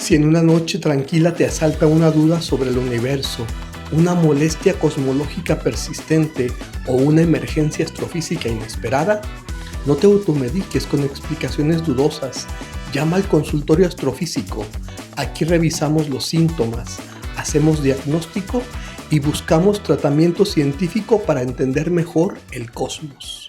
Si en una noche tranquila te asalta una duda sobre el universo, una molestia cosmológica persistente o una emergencia astrofísica inesperada, no te automediques con explicaciones dudosas. Llama al consultorio astrofísico. Aquí revisamos los síntomas, hacemos diagnóstico y buscamos tratamiento científico para entender mejor el cosmos.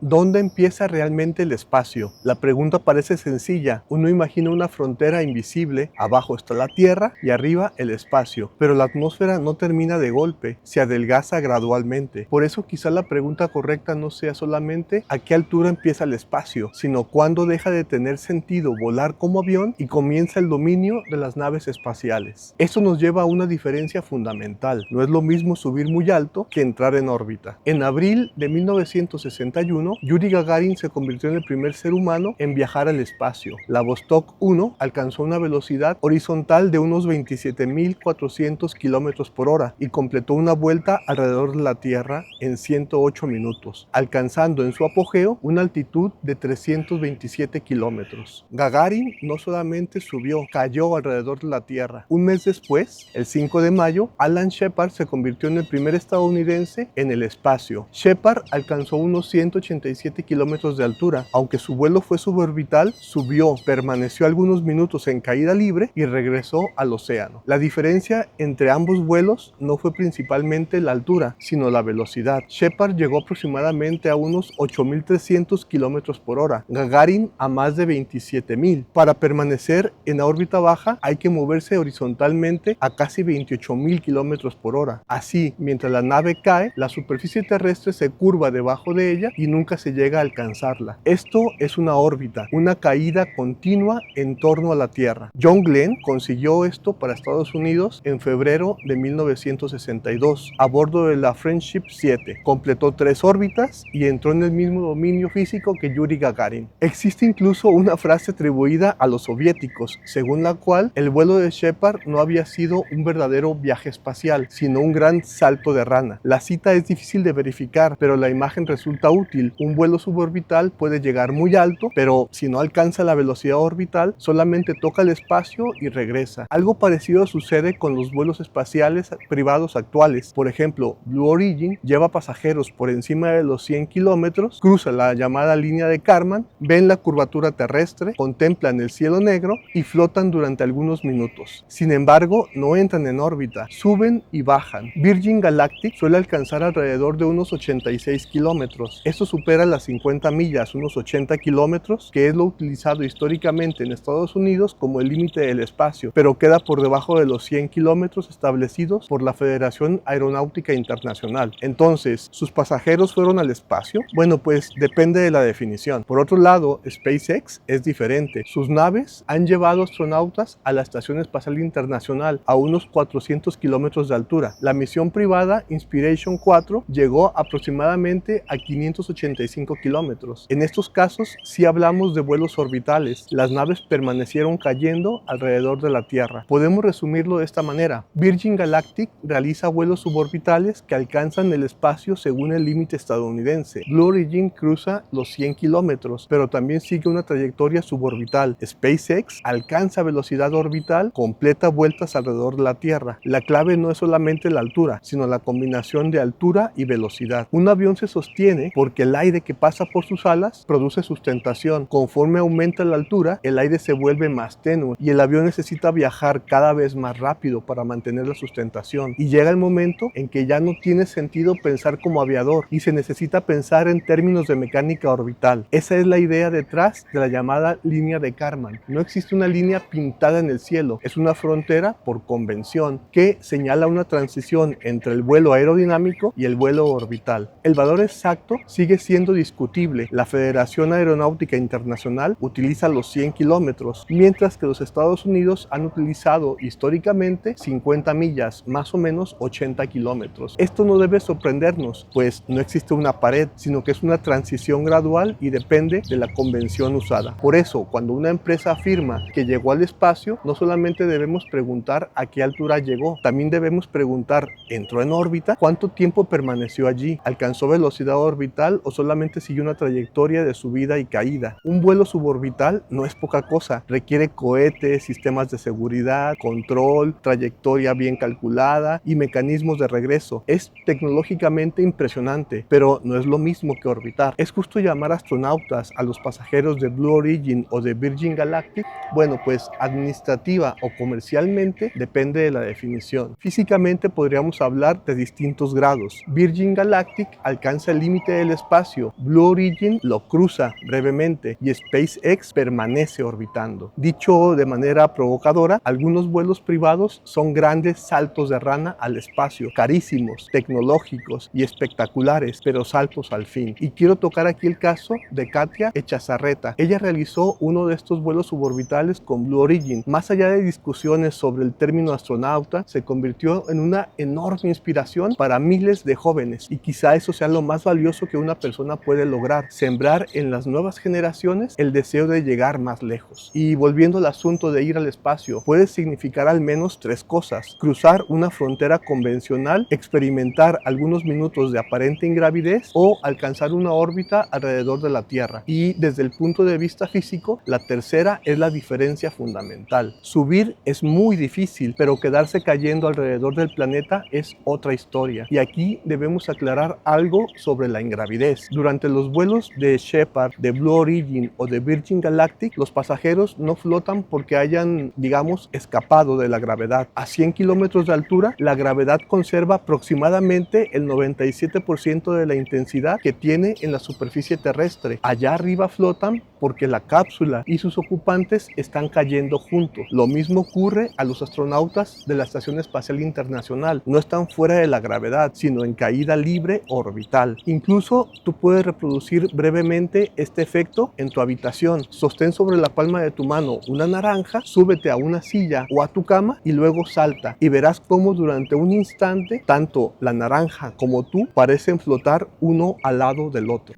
¿Dónde empieza realmente el espacio? La pregunta parece sencilla. Uno imagina una frontera invisible, abajo está la Tierra y arriba el espacio. Pero la atmósfera no termina de golpe, se adelgaza gradualmente. Por eso quizá la pregunta correcta no sea solamente ¿a qué altura empieza el espacio?, sino ¿cuándo deja de tener sentido volar como avión y comienza el dominio de las naves espaciales? Esto nos lleva a una diferencia fundamental. No es lo mismo subir muy alto que entrar en órbita. En abril de 1961, Yuri Gagarin se convirtió en el primer ser humano en viajar al espacio. La Vostok 1 alcanzó una velocidad horizontal de unos 27.400 kilómetros por hora y completó una vuelta alrededor de la Tierra en 108 minutos, alcanzando en su apogeo una altitud de 327 kilómetros. Gagarin no solamente subió, cayó alrededor de la Tierra. Un mes después, el 5 de mayo, Alan Shepard se convirtió en el primer estadounidense en el espacio. Shepard alcanzó unos 187 kilómetros de altura. Aunque su vuelo fue suborbital, subió, permaneció algunos minutos en caída libre y regresó al océano. La diferencia entre ambos vuelos no fue principalmente la altura, sino la velocidad. Shepard llegó aproximadamente a unos 8.300 kilómetros por hora, Gagarin a más de 27.000. Para permanecer en la órbita baja hay que moverse horizontalmente a casi 28.000 kilómetros por hora. Así, mientras la nave cae, la superficie terrestre se curva debajo de ella y nunca se llega a alcanzarla. Esto es una órbita, una caída continua en torno a la Tierra. John Glenn consiguió esto para Estados Unidos en febrero de 1962 a bordo de la Friendship 7. Completó 3 órbitas y entró en el mismo dominio físico que Yuri Gagarin. Existe incluso una frase atribuida a los soviéticos, según la cual el vuelo de Shepard no había sido un verdadero viaje espacial, sino un gran salto de rana. La cita es difícil de verificar, pero la imagen resulta útil. Un vuelo suborbital puede llegar muy alto, pero si no alcanza la velocidad orbital, solamente toca el espacio y regresa. Algo parecido sucede con los vuelos espaciales privados actuales. Por ejemplo, Blue Origin lleva pasajeros por encima de los 100 kilómetros, cruza la llamada línea de Kármán, ven la curvatura terrestre, contemplan el cielo negro y flotan durante algunos minutos. Sin embargo, no entran en órbita, suben y bajan. Virgin Galactic suele alcanzar alrededor de unos 86 kilómetros. Esto supera las 50 millas, unos 80 kilómetros, que es lo utilizado históricamente en Estados Unidos como el límite del espacio, pero queda por debajo de los 100 kilómetros establecidos por la Federación Aeronáutica Internacional. Entonces, ¿sus pasajeros fueron al espacio? Bueno, pues depende de la definición. Por otro lado, SpaceX es diferente. Sus naves han llevado astronautas a la Estación Espacial Internacional a unos 400 kilómetros de altura. La misión privada Inspiration 4 llegó aproximadamente a 585 kilómetros. En estos casos sí hablamos de vuelos orbitales. Las naves permanecieron cayendo alrededor de la Tierra. Podemos resumirlo de esta manera. Virgin Galactic realiza vuelos suborbitales que alcanzan el espacio según el límite estadounidense. Blue Origin cruza los 100 kilómetros, pero también sigue una trayectoria suborbital. SpaceX alcanza velocidad orbital, completa vueltas alrededor de la Tierra. La clave no es solamente la altura, sino la combinación de altura y velocidad. Un avión se sostiene porque el aire que pasa por sus alas produce sustentación. Conforme aumenta la altura, el aire se vuelve más tenue y el avión necesita viajar cada vez más rápido para mantener la sustentación. Y llega el momento en que ya no tiene sentido pensar como aviador y se necesita pensar en términos de mecánica orbital. Esa es la idea detrás de la llamada línea de Kármán. No existe una línea pintada en el cielo, es una frontera por convención que señala una transición entre el vuelo aerodinámico y el vuelo orbital. El valor exacto sigue siendo discutible. La Federación Aeronáutica Internacional utiliza los 100 kilómetros, mientras que los Estados Unidos han utilizado históricamente 50 millas, más o menos 80 kilómetros. Esto no debe sorprendernos, pues no existe una pared, sino que es una transición gradual y depende de la convención usada. Por eso, cuando una empresa afirma que llegó al espacio, no solamente debemos preguntar a qué altura llegó, también debemos preguntar, ¿entró en órbita? ¿Cuánto tiempo permaneció allí? ¿Alcanzó velocidad orbital o solamente sigue una trayectoria de subida y caída. Un vuelo suborbital no es poca cosa, requiere cohetes, sistemas de seguridad, control, trayectoria bien calculada y mecanismos de regreso. Es tecnológicamente impresionante, pero no es lo mismo que orbitar. ¿Es justo llamar astronautas a los pasajeros de Blue Origin o de Virgin Galactic? Bueno, pues administrativa o comercialmente depende de la definición. Físicamente podríamos hablar de distintos grados. Virgin Galactic alcanza el límite del espacio, Blue Origin lo cruza brevemente y SpaceX permanece orbitando. Dicho de manera provocadora, algunos vuelos privados son grandes saltos de rana al espacio, carísimos, tecnológicos y espectaculares, pero saltos al fin. Y quiero tocar aquí el caso de Katja Echazarreta. Ella realizó uno de estos vuelos suborbitales con Blue Origin. Más allá de discusiones sobre el término astronauta, se convirtió en una enorme inspiración para miles de jóvenes, y quizá eso sea lo más valioso que una persona puede lograr: sembrar en las nuevas generaciones el deseo de llegar más lejos. Y volviendo al asunto de ir al espacio, puede significar al menos tres cosas: cruzar una frontera convencional, experimentar algunos minutos de aparente ingravidez o alcanzar una órbita alrededor de la Tierra. Y desde el punto de vista físico, la tercera es la diferencia fundamental. Subir es muy difícil, pero quedarse cayendo alrededor del planeta es otra historia. Y aquí debemos aclarar algo sobre la ingravidez. Durante los vuelos de Shepard, de Blue Origin o de Virgin Galactic, los pasajeros no flotan porque hayan, digamos, escapado de la gravedad. A 100 kilómetros de altura, la gravedad conserva aproximadamente el 97% de la intensidad que tiene en la superficie terrestre. Allá arriba flotan porque la cápsula y sus ocupantes están cayendo juntos. Lo mismo ocurre a los astronautas de la Estación Espacial Internacional. No están fuera de la gravedad, sino en caída libre orbital. Incluso tú puedes reproducir brevemente este efecto en tu habitación. Sostén sobre la palma de tu mano una naranja, súbete a una silla o a tu cama y luego salta, y verás cómo durante un instante tanto la naranja como tú parecen flotar uno al lado del otro.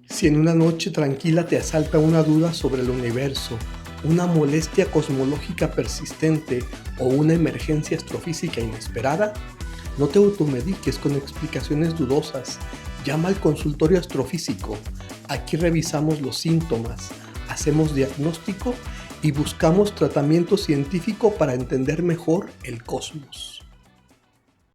Si en una noche tranquila te asalta una duda sobre el universo, una molestia cosmológica persistente o una emergencia astrofísica inesperada, no te automediques con explicaciones dudosas. Llama al consultorio astrofísico. Aquí revisamos los síntomas, hacemos diagnóstico y buscamos tratamiento científico para entender mejor el cosmos.